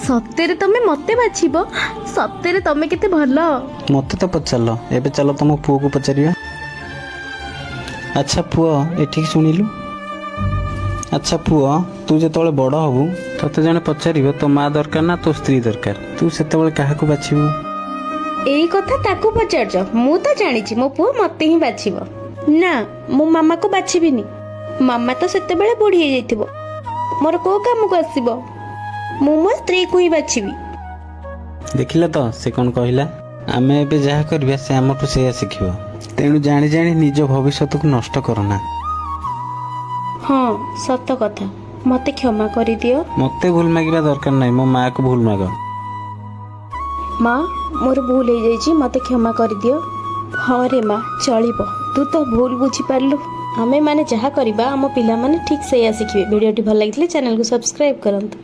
ସତରେ ତମେ ମତେ ବାଛିବ? ସତରେ ତମେ କେତେ ଭଲ। ମୋତେ ତ ପଚାରିଲ, ଏବେ ଚାଲ ତମ ପୁଅକୁ ପଚାରିବା। ଆଚ୍ଛା ପୁଅ, ଏଠିକି ଶୁଣିଲୁ। ଆଚ୍ଛା ପୁଅ, ତୁ ଯେତେବେଳେ ବଡ଼ ହବୁ ତତେ ଜଣେ ପଚାରିବ ତୋ ମା ଦରକାର ନା ତୋ ସ୍ତ୍ରୀ ଦରକାର, ତୁ ସେତେବେଳେ କାହାକୁ ବାଛିବୁ? ଏଇ କଥା ତାକୁ ପଚାରୁଛ? ମୁଁ ତ ଜାଣିଛି ମୋ ପୁଅ ମତେ ହିଁ ବାଛିବ। ନା, ମୁଁ ମାମାକୁ ବାଛିବିନି। ମାମା ତ ସେତେବେଳେ ବୁଢୀ ହେଇଯାଇଥିବ, ମୋର କୋଉ କାମକୁ ଆସିବ। ମୁଁ ମୋ ସ୍ତ୍ରୀକୁ ହିଁ ବାଛିବି। ଦେଖିଲ ତ ସେ କ'ଣ କହିଲା? ଆମେ ଏବେ ଯାହା କରିବା ସେ ଆମଠୁ ସେଇଆ ଶିଖିବ। ତେଣୁ ଜାଣି ଜାଣି ନିଜ ଭବିଷ୍ୟତକୁ ନଷ୍ଟ କରନା। ହଁ, ସତ କଥା। ମତେ କ୍ଷମା କରିଦିଅ। ମୋତେ ଭୁଲ ମାଗିବା ଦରକାର ନାହିଁ, ମୋ ମାଆକୁ ଭୁଲ ମାଗ। ମା, ମୋର ଭୁଲ ହେଇଯାଇଛି, ମତେ କ୍ଷମା କରିଦିଅ। ହଁ ରେ ମା, ଚଳିବ। ତୁ ତ ଭୁଲ ବୁଝିପାରିଲୁ। ଆମେ ମାନେ ଯାହା କରିବା ଆମ ପିଲାମାନେ ଠିକ୍ ସେଇଆ ଶିଖିବେ। ଭିଡ଼ିଓଟି ଭଲ ଲାଗିଥିଲେ ଚ୍ୟାନେଲକୁ ସବସ୍କ୍ରାଇବ୍ କରନ୍ତୁ।